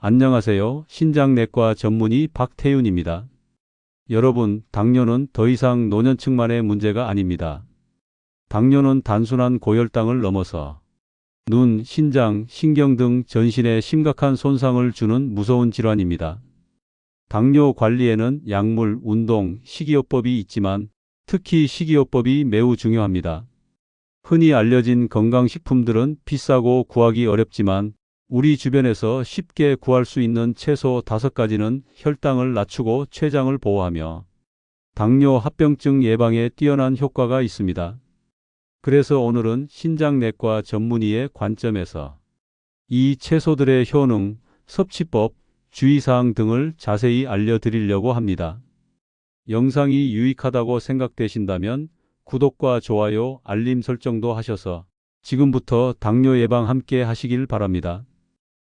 안녕하세요. 신장내과 전문의 박태윤입니다. 여러분, 당뇨는 더 이상 노년층만의 문제가 아닙니다. 당뇨는 단순한 고혈당을 넘어서 눈, 신장, 신경 등 전신에 심각한 손상을 주는 무서운 질환입니다. 당뇨 관리에는 약물, 운동, 식이요법이 있지만 특히 식이요법이 매우 중요합니다. 흔히 알려진 건강식품들은 비싸고 구하기 어렵지만 우리 주변에서 쉽게 구할 수 있는 채소 5가지는 혈당을 낮추고 췌장을 보호하며 당뇨 합병증 예방에 뛰어난 효과가 있습니다. 그래서 오늘은 신장내과 전문의의 관점에서 이 채소들의 효능, 섭취법, 주의사항 등을 자세히 알려드리려고 합니다. 영상이 유익하다고 생각되신다면 구독과 좋아요, 알림 설정도 하셔서 지금부터 당뇨 예방 함께 하시길 바랍니다.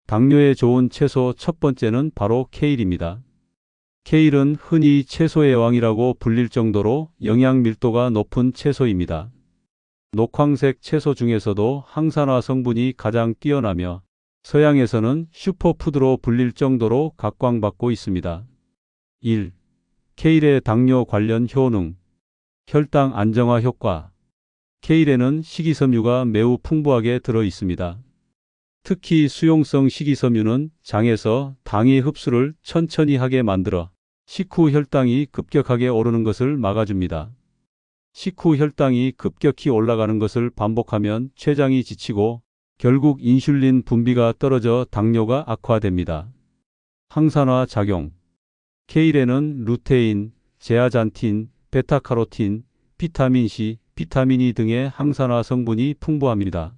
당뇨에 좋은 채소 첫 번째는 바로 케일입니다. 케일은 흔히 채소의 왕이라고 불릴 정도로 영양 밀도가 높은 채소입니다. 녹황색 채소 중에서도 항산화 성분이 가장 뛰어나며 서양에서는 슈퍼푸드로 불릴 정도로 각광받고 있습니다. 1. 케일의 당뇨 관련 효능. 혈당 안정화 효과. 케일에는 식이섬유가 매우 풍부하게 들어 있습니다. 특히 수용성 식이섬유는 장에서 당의 흡수를 천천히 하게 만들어 식후 혈당이 급격하게 오르는 것을 막아줍니다. 식후 혈당이 급격히 올라가는 것을 반복하면 췌장이 지치고 결국 인슐린 분비가 떨어져 당뇨가 악화됩니다. 항산화 작용. 케일에는 루테인, 제아잔틴, 베타카로틴, 비타민C, 비타민 E 등의 항산화 성분이 풍부합니다.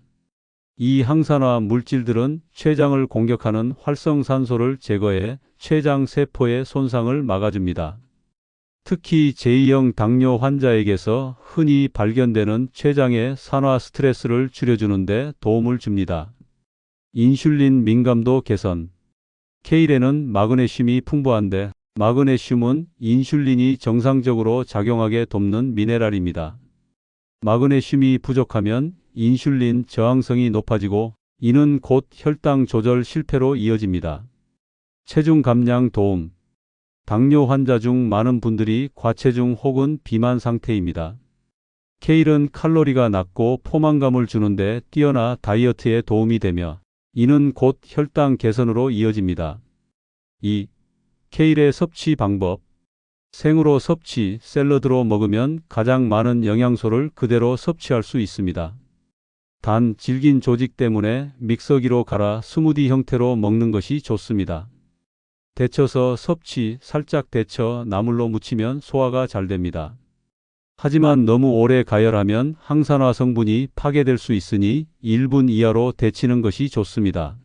이 항산화 물질들은 췌장을 공격하는 활성산소를 제거해 췌장 세포의 손상을 막아줍니다. 특히 제2형 당뇨 환자에게서 흔히 발견되는 췌장의 산화 스트레스를 줄여주는 데 도움을 줍니다. 인슐린 민감도 개선. 케일에는 마그네슘이 풍부한데 마그네슘은 인슐린이 정상적으로 작용하게 돕는 미네랄입니다. 마그네슘이 부족하면 인슐린 저항성이 높아지고 이는 곧 혈당 조절 실패로 이어집니다. 체중 감량 도움. 당뇨 환자 중 많은 분들이 과체중 혹은 비만 상태입니다. 케일은 칼로리가 낮고 포만감을 주는데 뛰어나 다이어트에 도움이 되며 이는 곧 혈당 개선으로 이어집니다. 2. 케일의 섭취 방법. 생으로 섭취, 샐러드로 먹으면 가장 많은 영양소를 그대로 섭취할 수 있습니다. 단, 질긴 조직 때문에 믹서기로 갈아 스무디 형태로 먹는 것이 좋습니다. 데쳐서 섭취, 살짝 데쳐 나물로 무치면 소화가 잘 됩니다. 하지만 너무 오래 가열하면 항산화 성분이 파괴될 수 있으니 1분 이하로 데치는 것이 좋습니다.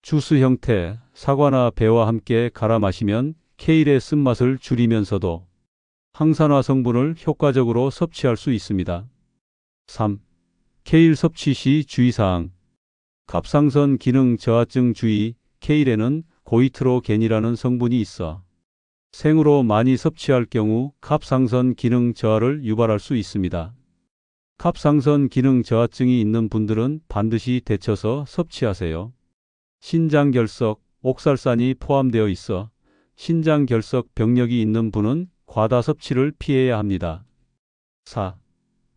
주스 형태, 사과나 배와 함께 갈아 마시면 케일의 쓴맛을 줄이면서도 항산화 성분을 효과적으로 섭취할 수 있습니다. 3. 케일 섭취 시 주의사항. 갑상선 기능 저하증 주의. 케일에는 고이트로겐이라는 성분이 있어 생으로 많이 섭취할 경우 갑상선 기능 저하를 유발할 수 있습니다. 갑상선 기능 저하증이 있는 분들은 반드시 데쳐서 섭취하세요. 신장결석, 옥살산이 포함되어 있어 신장결석 병력이 있는 분은 과다 섭취를 피해야 합니다. 4.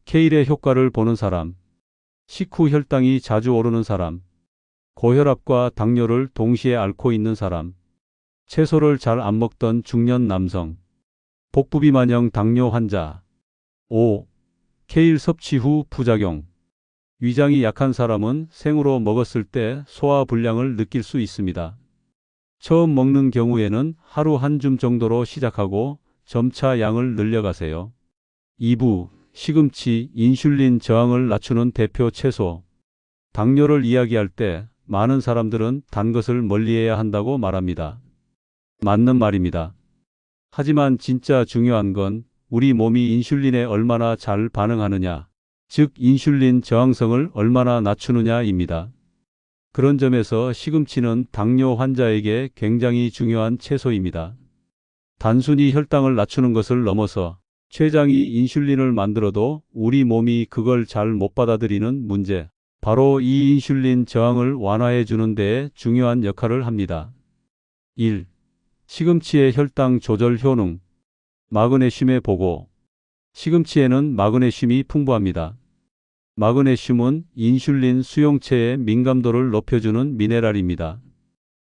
케일의 효과를 보는 사람. 식후 혈당이 자주 오르는 사람. 고혈압과 당뇨를 동시에 앓고 있는 사람. 채소를 잘 안 먹던 중년 남성. 복부비만형 당뇨 환자. 5. 케일 섭취 후 부작용. 위장이 약한 사람은 생으로 먹었을 때 소화 불량을 느낄 수 있습니다. 처음 먹는 경우에는 하루 한 줌 정도로 시작하고 점차 양을 늘려가세요. 2부. 시금치, 인슐린 저항을 낮추는 대표 채소. 당뇨를 이야기할 때 많은 사람들은 단 것을 멀리해야 한다고 말합니다. 맞는 말입니다. 하지만 진짜 중요한 건 우리 몸이 인슐린에 얼마나 잘 반응하느냐, 즉 인슐린 저항성을 얼마나 낮추느냐입니다. 그런 점에서 시금치는 당뇨 환자에게 굉장히 중요한 채소입니다. 단순히 혈당을 낮추는 것을 넘어서 췌장이 인슐린을 만들어도 우리 몸이 그걸 잘 못 받아들이는 문제, 바로 이 인슐린 저항을 완화해 주는 데에 중요한 역할을 합니다. 1. 시금치의 혈당 조절 효능. 마그네슘의 보고. 시금치에는 마그네슘이 풍부합니다. 마그네슘은 인슐린 수용체의 민감도를 높여주는 미네랄입니다.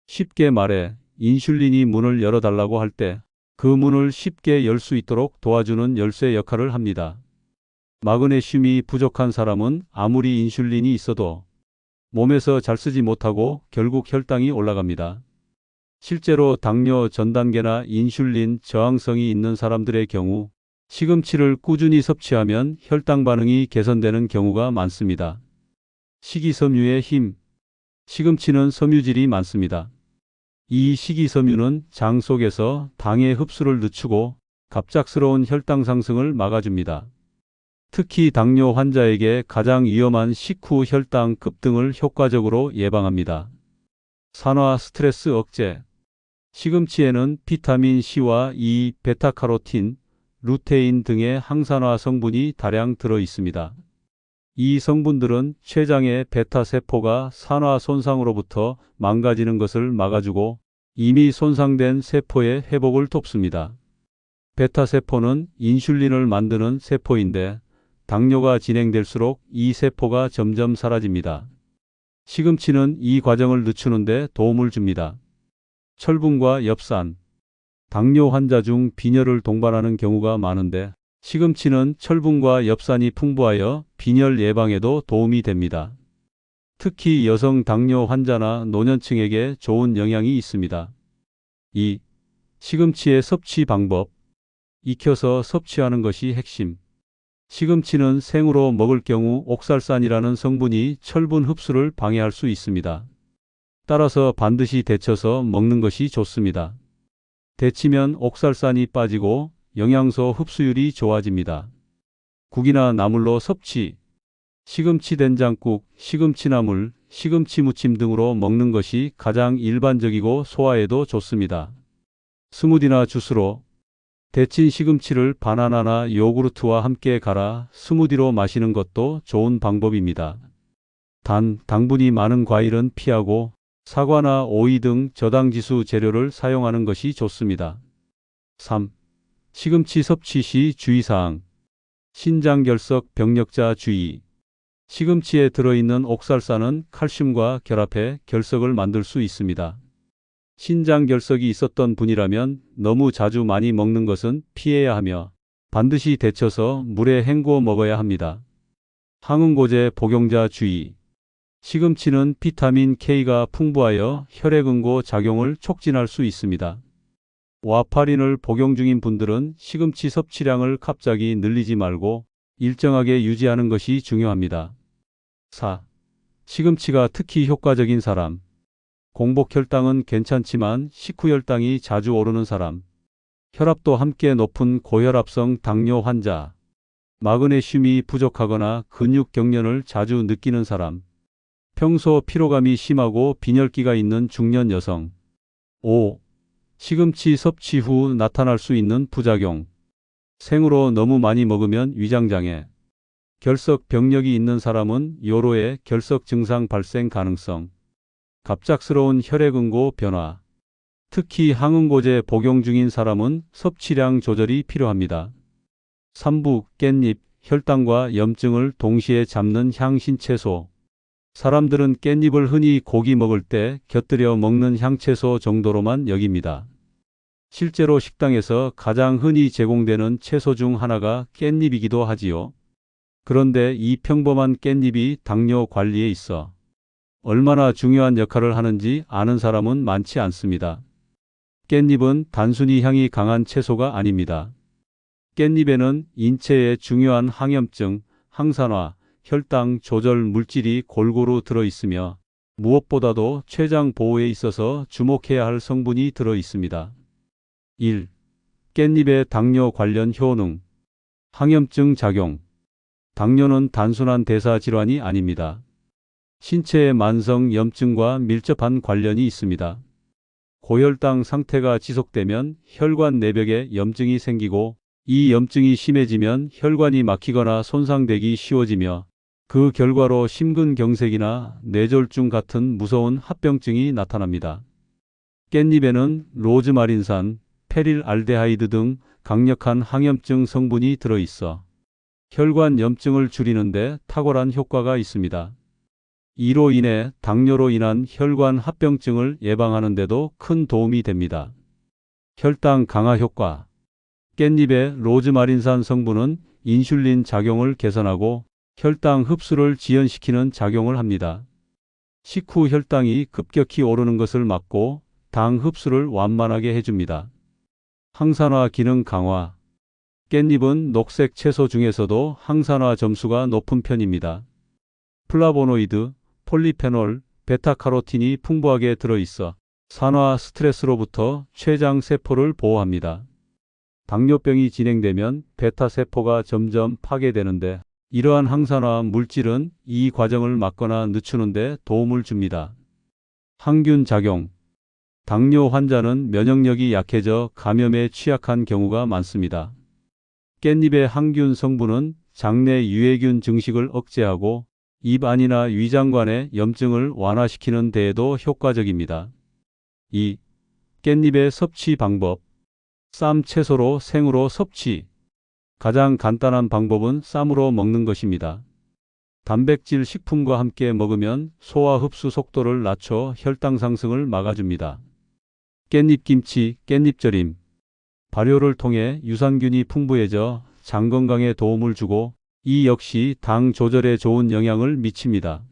쉽게 말해 인슐린이 문을 열어달라고 할 때 그 문을 쉽게 열 수 있도록 도와주는 열쇠 역할을 합니다. 마그네슘이 부족한 사람은 아무리 인슐린이 있어도 몸에서 잘 쓰지 못하고 결국 혈당이 올라갑니다. 실제로 당뇨 전 단계나 인슐린 저항성이 있는 사람들의 경우 시금치를 꾸준히 섭취하면 혈당 반응이 개선되는 경우가 많습니다. 식이섬유의 힘. 시금치는 섬유질이 많습니다. 이 식이섬유는 장 속에서 당의 흡수를 늦추고 갑작스러운 혈당 상승을 막아줍니다. 특히 당뇨 환자에게 가장 위험한 식후 혈당 급등을 효과적으로 예방합니다. 산화 스트레스 억제. 시금치에는 비타민 C와 E, 베타카로틴, 루테인 등의 항산화 성분이 다량 들어 있습니다. 이 성분들은 췌장의 베타 세포가 산화 손상으로부터 망가지는 것을 막아주고 이미 손상된 세포의 회복을 돕습니다. 베타 세포는 인슐린을 만드는 세포인데 당뇨가 진행될수록 이 세포가 점점 사라집니다. 시금치는 이 과정을 늦추는 데 도움을 줍니다. 철분과 엽산. 당뇨 환자 중 빈혈을 동반하는 경우가 많은데 시금치는 철분과 엽산이 풍부하여 빈혈 예방에도 도움이 됩니다. 특히 여성 당뇨 환자나 노년층에게 좋은 영향이 있습니다. 2. 시금치의 섭취 방법. 익혀서 섭취하는 것이 핵심. 시금치는 생으로 먹을 경우 옥살산이라는 성분이 철분 흡수를 방해할 수 있습니다. 따라서 반드시 데쳐서 먹는 것이 좋습니다. 데치면 옥살산이 빠지고 영양소 흡수율이 좋아집니다. 국이나 나물로 섭취. 시금치 된장국, 시금치나물, 시금치 무침 등으로 먹는 것이 가장 일반적이고 소화에도 좋습니다. 스무디나 주스로. 데친 시금치를 바나나나 요구르트와 함께 갈아 스무디로 마시는 것도 좋은 방법입니다. 단, 당분이 많은 과일은 피하고 사과나 오이 등 저당지수 재료를 사용하는 것이 좋습니다. 3. 시금치 섭취 시 주의사항. 신장결석 병력자 주의. 시금치에 들어있는 옥살산은 칼슘과 결합해 결석을 만들 수 있습니다. 신장결석이 있었던 분이라면 너무 자주 많이 먹는 것은 피해야 하며 반드시 데쳐서 물에 헹구어 먹어야 합니다. 항응고제 복용자 주의. 시금치는 비타민 K가 풍부하여 혈액응고 작용을 촉진할 수 있습니다. 와파린을 복용 중인 분들은 시금치 섭취량을 갑자기 늘리지 말고 일정하게 유지하는 것이 중요합니다. 4. 시금치가 특히 효과적인 사람. 공복혈당은 괜찮지만 식후혈당이 자주 오르는 사람, 혈압도 함께 높은 고혈압성 당뇨 환자, 마그네슘이 부족하거나 근육 경련을 자주 느끼는 사람, 평소 피로감이 심하고 빈혈기가 있는 중년 여성. 5. 시금치 섭취 후 나타날 수 있는 부작용. 생으로 너무 많이 먹으면 위장장애, 결석 병력이 있는 사람은 요로의 결석 증상 발생 가능성, 갑작스러운 혈액응고 변화, 특히 항응고제 복용 중인 사람은 섭취량 조절이 필요합니다. 3부 깻잎, 혈당과 염증을 동시에 잡는 향신채소. 사람들은 깻잎을 흔히 고기 먹을 때 곁들여 먹는 향채소 정도로만 여깁니다. 실제로 식당에서 가장 흔히 제공되는 채소 중 하나가 깻잎이기도 하지요. 그런데 이 평범한 깻잎이 당뇨 관리에 있어 얼마나 중요한 역할을 하는지 아는 사람은 많지 않습니다. 깻잎은 단순히 향이 강한 채소가 아닙니다. 깻잎에는 인체에 중요한 항염증, 항산화, 혈당 조절 물질이 골고루 들어 있으며 무엇보다도 췌장 보호에 있어서 주목해야 할 성분이 들어 있습니다. 1. 깻잎의 당뇨 관련 효능. 항염증 작용. 당뇨는 단순한 대사 질환이 아닙니다. 신체의 만성 염증과 밀접한 관련이 있습니다. 고혈당 상태가 지속되면 혈관 내벽에 염증이 생기고 이 염증이 심해지면 혈관이 막히거나 손상되기 쉬워지며 그 결과로 심근경색이나 뇌졸중 같은 무서운 합병증이 나타납니다. 깻잎에는 로즈마린산, 페릴알데하이드 등 강력한 항염증 성분이 들어있어 혈관 염증을 줄이는데 탁월한 효과가 있습니다. 이로 인해 당뇨로 인한 혈관 합병증을 예방하는 데도 큰 도움이 됩니다. 혈당 강화 효과. 깻잎의 로즈마린산 성분은 인슐린 작용을 개선하고 혈당 흡수를 지연시키는 작용을 합니다. 식후 혈당이 급격히 오르는 것을 막고 당 흡수를 완만하게 해줍니다. 항산화 기능 강화. 깻잎은 녹색 채소 중에서도 항산화 점수가 높은 편입니다. 플라보노이드, 폴리페놀, 베타카로틴이 풍부하게 들어있어 산화 스트레스로부터 췌장 세포를 보호합니다. 당뇨병이 진행되면 베타세포가 점점 파괴되는데 이러한 항산화 물질은 이 과정을 막거나 늦추는 데 도움을 줍니다. 항균 작용. 당뇨 환자는 면역력이 약해져 감염에 취약한 경우가 많습니다. 깻잎의 항균 성분은 장내 유해균 증식을 억제하고 입 안이나 위장관의 염증을 완화시키는 데에도 효과적입니다. 2. 깻잎의 섭취 방법. 쌈 채소로 생으로 섭취. 가장 간단한 방법은 쌈으로 먹는 것입니다. 단백질 식품과 함께 먹으면 소화 흡수 속도를 낮춰 혈당 상승을 막아줍니다. 깻잎김치, 깻잎절임. 발효를 통해 유산균이 풍부해져 장 건강에 도움을 주고 이 역시 당 조절에 좋은 영향을 미칩니다.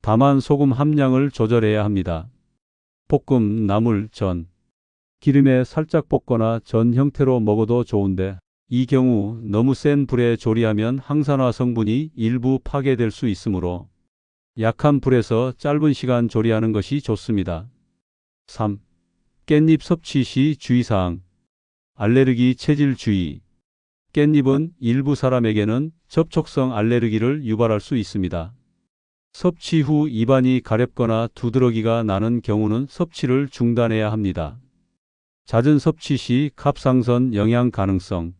다만 소금 함량을 조절해야 합니다. 볶음, 나물, 전. 기름에 살짝 볶거나 전 형태로 먹어도 좋은데 이 경우 너무 센 불에 조리하면 항산화 성분이 일부 파괴될 수 있으므로 약한 불에서 짧은 시간 조리하는 것이 좋습니다. 3. 깻잎 섭취 시 주의사항. 알레르기 체질 주의. 깻잎은 일부 사람에게는 접촉성 알레르기를 유발할 수 있습니다. 섭취 후 입안이 가렵거나 두드러기가 나는 경우는 섭취를 중단해야 합니다. 잦은 섭취 시 갑상선 영향 가능성.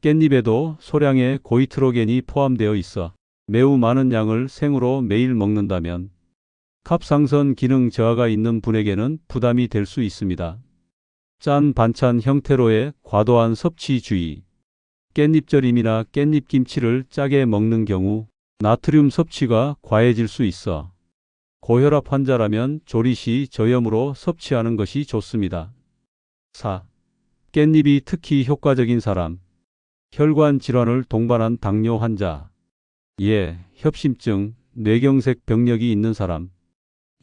깻잎에도 소량의 고이트로겐이 포함되어 있어 매우 많은 양을 생으로 매일 먹는다면 갑상선 기능 저하가 있는 분에게는 부담이 될 수 있습니다. 짠 반찬 형태로의 과도한 섭취 주의. 깻잎절임이나 깻잎김치를 짜게 먹는 경우 나트륨 섭취가 과해질 수 있어 고혈압 환자라면 조리 시 저염으로 섭취하는 것이 좋습니다. 4. 깻잎이 특히 효과적인 사람. 혈관 질환을 동반한 당뇨 환자. 예, 협심증, 뇌경색 병력이 있는 사람.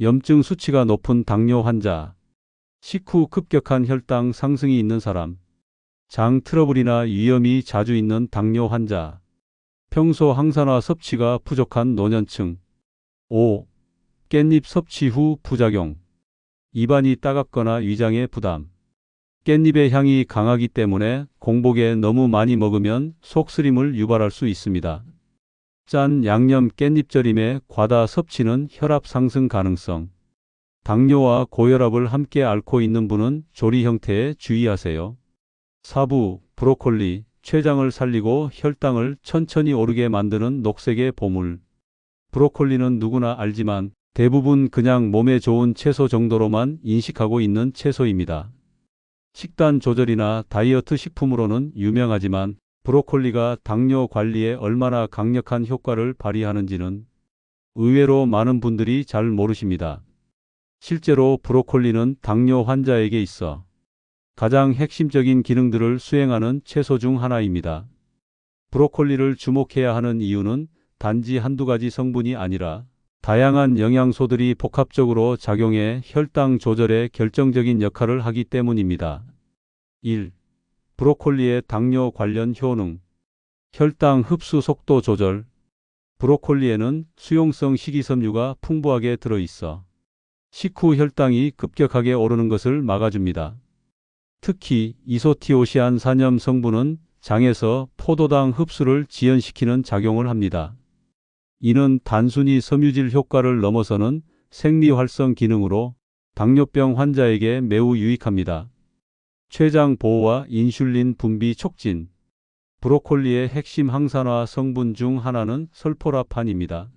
염증 수치가 높은 당뇨 환자. 식후 급격한 혈당 상승이 있는 사람. 장 트러블이나 위염이 자주 있는 당뇨 환자. 평소 항산화 섭취가 부족한 노년층. 5. 깻잎 섭취 후 부작용. 입안이 따갑거나 위장의 부담. 깻잎의 향이 강하기 때문에 공복에 너무 많이 먹으면 속쓰림을 유발할 수 있습니다. 짠 양념 깻잎절임의 과다 섭취는 혈압 상승 가능성. 당뇨와 고혈압을 함께 앓고 있는 분은 조리 형태에 주의하세요. 4부 브로콜리, 췌장을 살리고 혈당을 천천히 오르게 만드는 녹색의 보물. 브로콜리는 누구나 알지만 대부분 그냥 몸에 좋은 채소 정도로만 인식하고 있는 채소입니다. 식단 조절이나 다이어트 식품으로는 유명하지만 브로콜리가 당뇨 관리에 얼마나 강력한 효과를 발휘하는지는 의외로 많은 분들이 잘 모르십니다. 실제로 브로콜리는 당뇨 환자에게 있어 가장 핵심적인 기능들을 수행하는 채소 중 하나입니다. 브로콜리를 주목해야 하는 이유는 단지 한두 가지 성분이 아니라 다양한 영양소들이 복합적으로 작용해 혈당 조절에 결정적인 역할을 하기 때문입니다. 1. 브로콜리의 당뇨 관련 효능. 혈당 흡수 속도 조절. 브로콜리에는 수용성 식이섬유가 풍부하게 들어있어 식후 혈당이 급격하게 오르는 것을 막아줍니다. 특히 이소티오시안산염 성분은 장에서 포도당 흡수를 지연시키는 작용을 합니다. 이는 단순히 섬유질 효과를 넘어서는 생리활성 기능으로 당뇨병 환자에게 매우 유익합니다. 췌장 보호와 인슐린 분비 촉진. 브로콜리의 핵심 항산화 성분 중 하나는 설포라판입니다.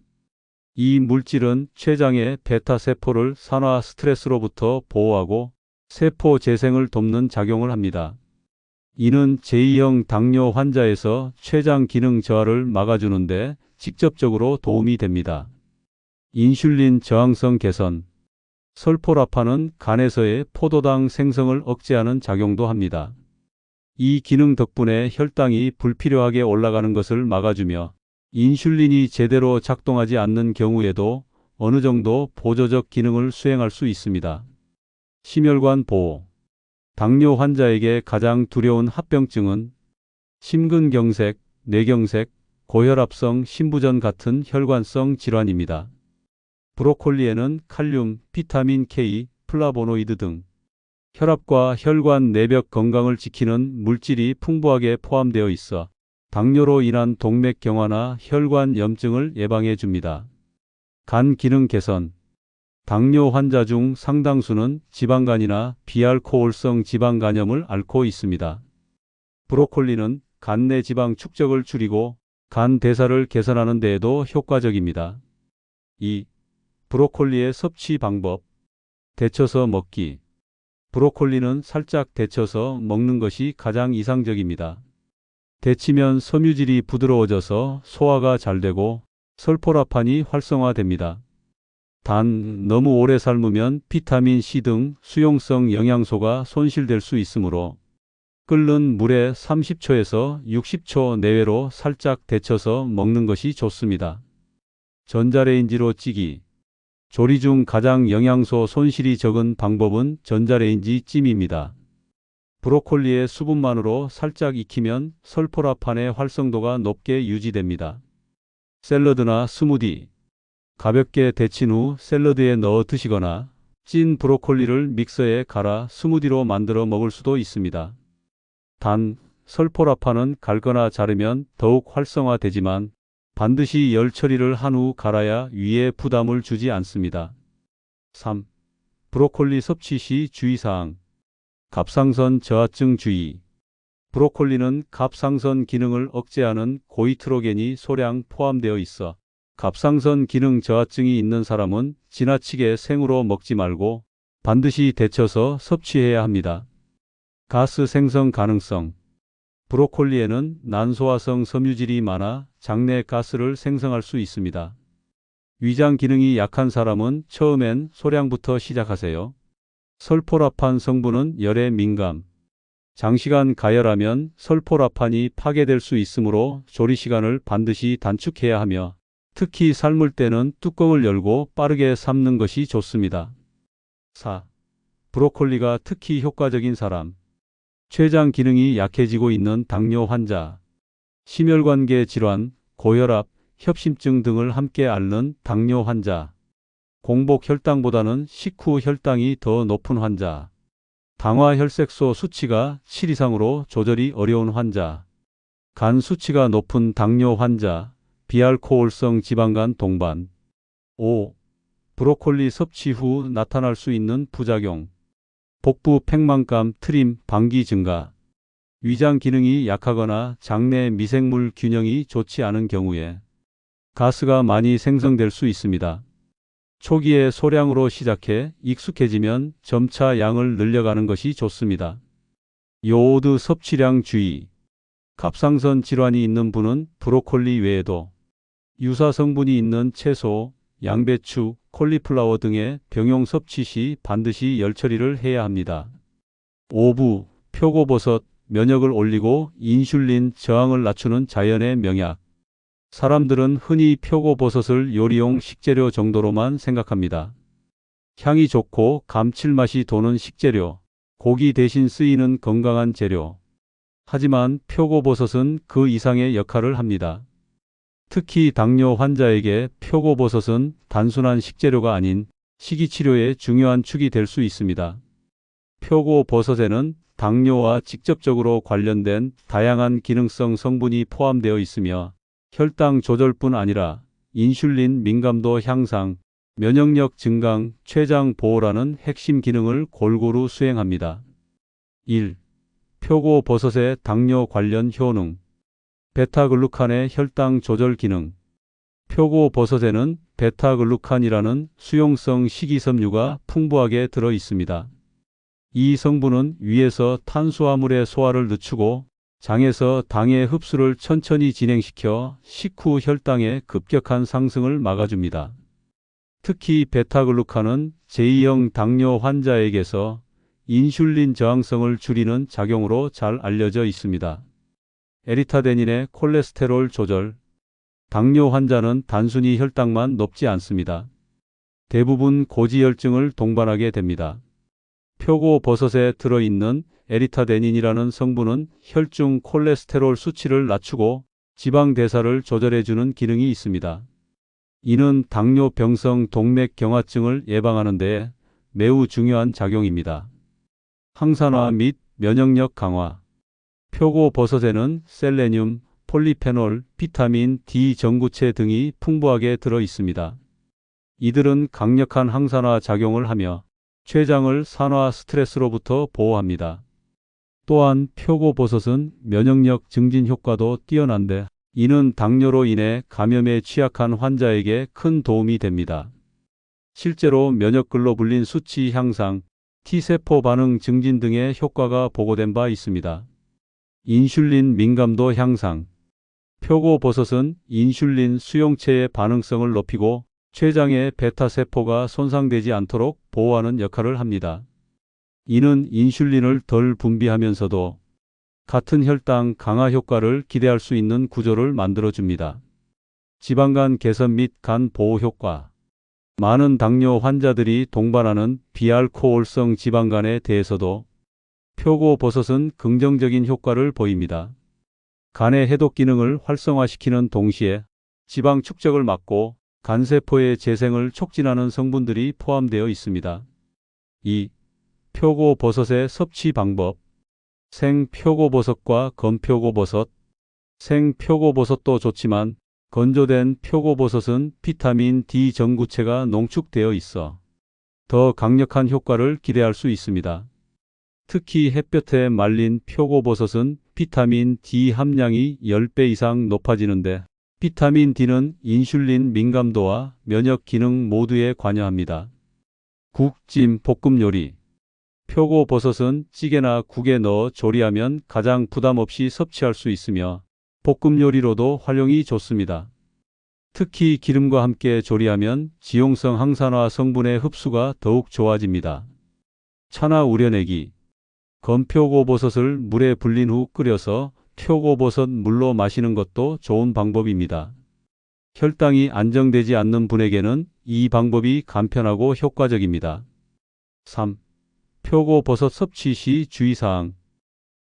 이 물질은 췌장의 베타세포를 산화 스트레스로부터 보호하고 세포 재생을 돕는 작용을 합니다. 이는 제2형 당뇨 환자에서 췌장 기능 저하를 막아주는데 직접적으로 도움이 됩니다. 인슐린 저항성 개선. 설포라판은 간에서의 포도당 생성을 억제하는 작용도 합니다. 이 기능 덕분에 혈당이 불필요하게 올라가는 것을 막아주며 인슐린이 제대로 작동하지 않는 경우에도 어느 정도 보조적 기능을 수행할 수 있습니다. 심혈관 보호. 당뇨 환자에게 가장 두려운 합병증은 심근경색, 뇌경색, 고혈압성 심부전 같은 혈관성 질환입니다. 브로콜리에는 칼륨, 비타민 K, 플라보노이드 등 혈압과 혈관 내벽 건강을 지키는 물질이 풍부하게 포함되어 있어 당뇨로 인한 동맥 경화나 혈관 염증을 예방해 줍니다. 간 기능 개선. 당뇨 환자 중 상당수는 지방간이나 비알코올성 지방 간염을 앓고 있습니다. 브로콜리는 간 내 지방 축적을 줄이고 간 대사를 개선하는 데에도 효과적입니다. 2. 브로콜리의 섭취 방법. 데쳐서 먹기. 브로콜리는 살짝 데쳐서 먹는 것이 가장 이상적입니다. 데치면 섬유질이 부드러워져서 소화가 잘 되고 설포라판이 활성화됩니다. 단, 너무 오래 삶으면 비타민 C 등 수용성 영양소가 손실될 수 있으므로 끓는 물에 30초에서 60초 내외로 살짝 데쳐서 먹는 것이 좋습니다. 전자레인지로 찌기. 조리 중 가장 영양소 손실이 적은 방법은 전자레인지 찜입니다. 브로콜리의 수분만으로 살짝 익히면 설포라판의 활성도가 높게 유지됩니다. 샐러드나 스무디. 가볍게 데친 후 샐러드에 넣어 드시거나 찐 브로콜리를 믹서에 갈아 스무디로 만들어 먹을 수도 있습니다. 단, 설포라판은 갈거나 자르면 더욱 활성화되지만 반드시 열 처리를 한 후 갈아야 위에 부담을 주지 않습니다. 3. 브로콜리 섭취 시 주의사항. 갑상선 저하증 주의. 브로콜리는 갑상선 기능을 억제하는 고이트로겐이 소량 포함되어 있어 갑상선 기능 저하증이 있는 사람은 지나치게 생으로 먹지 말고 반드시 데쳐서 섭취해야 합니다. 가스 생성 가능성. 브로콜리에는 난소화성 섬유질이 많아 장내 가스를 생성할 수 있습니다. 위장 기능이 약한 사람은 처음엔 소량부터 시작하세요. 설포라판 성분은 열에 민감. 장시간 가열하면 설포라판이 파괴될 수 있으므로 조리 시간을 반드시 단축해야 하며 특히 삶을 때는 뚜껑을 열고 빠르게 삶는 것이 좋습니다. 4. 브로콜리가 특히 효과적인 사람. 췌장 기능이 약해지고 있는 당뇨 환자, 심혈관계 질환, 고혈압, 협심증 등을 함께 앓는 당뇨 환자, 공복 혈당보다는 식후 혈당이 더 높은 환자, 당화 혈색소 수치가 7 이상으로 조절이 어려운 환자, 간 수치가 높은 당뇨 환자, 비알코올성 지방간 동반. 5. 브로콜리 섭취 후 나타날 수 있는 부작용. 복부 팽만감, 트림, 방기 증가. 위장 기능이 약하거나 장내 미생물 균형이 좋지 않은 경우에 가스가 많이 생성될 수 있습니다. 초기에 소량으로 시작해 익숙해지면 점차 양을 늘려가는 것이 좋습니다. 요오드 섭취량 주의. 갑상선 질환이 있는 분은 브로콜리 외에도 유사 성분이 있는 채소, 양배추, 콜리플라워 등의 병용 섭취 시 반드시 열 처리를 해야 합니다. 5부 표고버섯, 면역을 올리고 인슐린 저항을 낮추는 자연의 명약. 사람들은 흔히 표고버섯을 요리용 식재료 정도로만 생각합니다. 향이 좋고 감칠맛이 도는 식재료, 고기 대신 쓰이는 건강한 재료. 하지만 표고버섯은 그 이상의 역할을 합니다. 특히 당뇨 환자에게 표고버섯은 단순한 식재료가 아닌 식이치료의 중요한 축이 될 수 있습니다. 표고버섯에는 당뇨와 직접적으로 관련된 다양한 기능성 성분이 포함되어 있으며 혈당 조절뿐 아니라 인슐린 민감도 향상, 면역력 증강, 췌장 보호라는 핵심 기능을 골고루 수행합니다. 1. 표고버섯의 당뇨 관련 효능. 베타글루칸의 혈당 조절 기능. 표고버섯에는 베타글루칸이라는 수용성 식이섬유가 풍부하게 들어 있습니다. 이 성분은 위에서 탄수화물의 소화를 늦추고 장에서 당의 흡수를 천천히 진행시켜 식후 혈당의 급격한 상승을 막아줍니다. 특히 베타글루칸은 제2형 당뇨 환자에게서 인슐린 저항성을 줄이는 작용으로 잘 알려져 있습니다. 에리타데닌의 콜레스테롤 조절. 당뇨 환자는 단순히 혈당만 높지 않습니다. 대부분 고지혈증을 동반하게 됩니다. 표고버섯에 들어있는 에리타데닌이라는 성분은 혈중 콜레스테롤 수치를 낮추고 지방 대사를 조절해주는 기능이 있습니다. 이는 당뇨병성 동맥경화증을 예방하는 데 매우 중요한 작용입니다. 항산화 및 면역력 강화. 표고버섯에는 셀레늄, 폴리페놀, 비타민 D 전구체 등이 풍부하게 들어 있습니다. 이들은 강력한 항산화 작용을 하며 췌장을 산화 스트레스로부터 보호합니다. 또한 표고버섯은 면역력 증진 효과도 뛰어난데 이는 당뇨로 인해 감염에 취약한 환자에게 큰 도움이 됩니다. 실제로 면역글로불린 수치 향상, T세포 반응 증진 등의 효과가 보고된 바 있습니다. 인슐린 민감도 향상. 표고버섯은 인슐린 수용체의 반응성을 높이고 췌장의 베타세포가 손상되지 않도록 보호하는 역할을 합니다. 이는 인슐린을 덜 분비하면서도 같은 혈당 강화 효과를 기대할 수 있는 구조를 만들어줍니다. 지방간 개선 및 간 보호 효과. 많은 당뇨 환자들이 동반하는 비알코올성 지방간에 대해서도 표고버섯은 긍정적인 효과를 보입니다. 간의 해독 기능을 활성화시키는 동시에 지방 축적을 막고 간세포의 재생을 촉진하는 성분들이 포함되어 있습니다. 2. 표고버섯의 섭취 방법. 생표고버섯과 건표고버섯. 생표고버섯도 좋지만 건조된 표고버섯은 비타민 D 전구체가 농축되어 있어 더 강력한 효과를 기대할 수 있습니다. 특히 햇볕에 말린 표고버섯은 비타민 D 함량이 10배 이상 높아지는데 비타민 D는 인슐린 민감도와 면역 기능 모두에 관여합니다. 국, 찜, 볶음 요리. 표고버섯은 찌개나 국에 넣어 조리하면 가장 부담 없이 섭취할 수 있으며 볶음 요리로도 활용이 좋습니다. 특히 기름과 함께 조리하면 지용성 항산화 성분의 흡수가 더욱 좋아집니다. 차나 우려내기. 건표고버섯을 물에 불린 후 끓여서 표고버섯 물로 마시는 것도 좋은 방법입니다. 혈당이 안정되지 않는 분에게는 이 방법이 간편하고 효과적입니다. 3. 표고버섯 섭취 시 주의사항.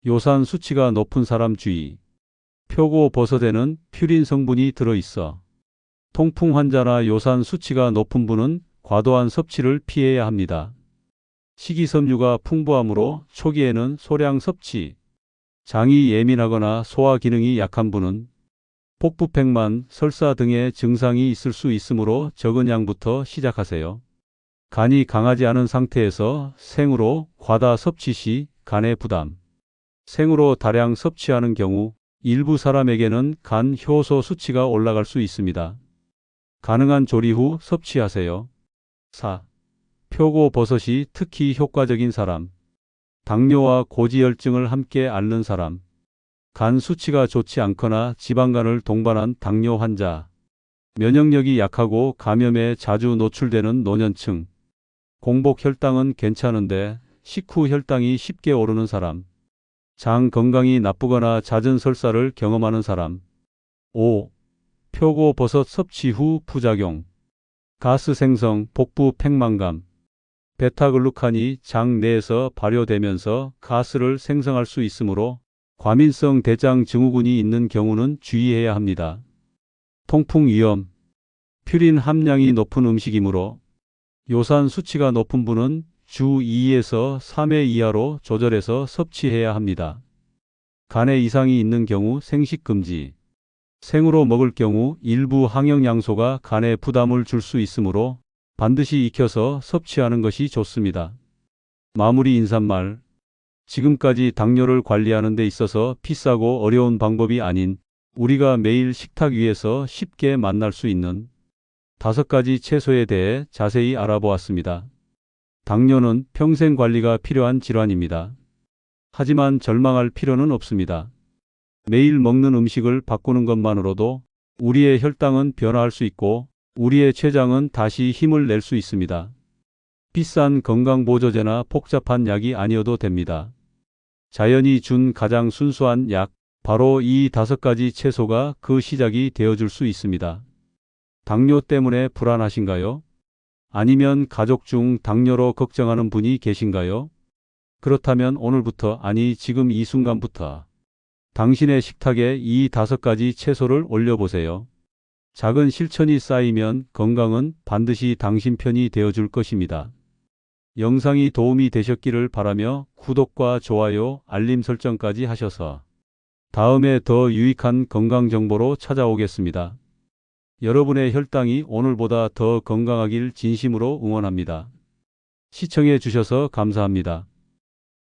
요산 수치가 높은 사람 주의. 표고버섯에는 퓨린 성분이 들어있어 통풍 환자나 요산 수치가 높은 분은 과도한 섭취를 피해야 합니다. 식이섬유가 풍부하므로 초기에는 소량 섭취. 장이 예민하거나 소화 기능이 약한 분은 복부팽만, 설사 등의 증상이 있을 수 있으므로 적은 양부터 시작하세요. 간이 강하지 않은 상태에서 생으로 과다 섭취 시 간의 부담. 생으로 다량 섭취하는 경우 일부 사람에게는 간 효소 수치가 올라갈 수 있습니다. 가능한 조리 후 섭취하세요. 4. 표고버섯이 특히 효과적인 사람. 당뇨와 고지혈증을 함께 앓는 사람. 간 수치가 좋지 않거나 지방간을 동반한 당뇨 환자. 면역력이 약하고 감염에 자주 노출되는 노년층. 공복 혈당은 괜찮은데 식후 혈당이 쉽게 오르는 사람. 장 건강이 나쁘거나 잦은 설사를 경험하는 사람. 5. 표고버섯 섭취 후 부작용. 가스 생성, 복부 팽만감. 베타글루칸이 장 내에서 발효되면서 가스를 생성할 수 있으므로 과민성 대장 증후군이 있는 경우는 주의해야 합니다. 통풍 위험. 퓨린 함량이 높은 음식이므로 요산 수치가 높은 분은 주 2에서 3회 이하로 조절해서 섭취해야 합니다. 간에 이상이 있는 경우 생식 금지. 생으로 먹을 경우 일부 항영양소가 간에 부담을 줄 수 있으므로 반드시 익혀서 섭취하는 것이 좋습니다. 마무리 인사말. 지금까지 당뇨를 관리하는 데 있어서 비싸고 어려운 방법이 아닌 우리가 매일 식탁 위에서 쉽게 만날 수 있는 5가지 채소에 대해 자세히 알아보았습니다. 당뇨는 평생 관리가 필요한 질환입니다. 하지만 절망할 필요는 없습니다. 매일 먹는 음식을 바꾸는 것만으로도 우리의 혈당은 변화할 수 있고 우리의 췌장은 다시 힘을 낼 수 있습니다. 비싼 건강보조제나 복잡한 약이 아니어도 됩니다. 자연이 준 가장 순수한 약, 바로 이 5가지 채소가 그 시작이 되어줄 수 있습니다. 당뇨 때문에 불안하신가요? 아니면 가족 중 당뇨로 걱정하는 분이 계신가요? 그렇다면 오늘부터, 아니 지금 이 순간부터 당신의 식탁에 이 5가지 채소를 올려보세요. 작은 실천이 쌓이면 건강은 반드시 당신 편이 되어줄 것입니다. 영상이 도움이 되셨기를 바라며 구독과 좋아요, 알림 설정까지 하셔서 다음에 더 유익한 건강 정보로 찾아오겠습니다. 여러분의 혈당이 오늘보다 더 건강하길 진심으로 응원합니다. 시청해 주셔서 감사합니다.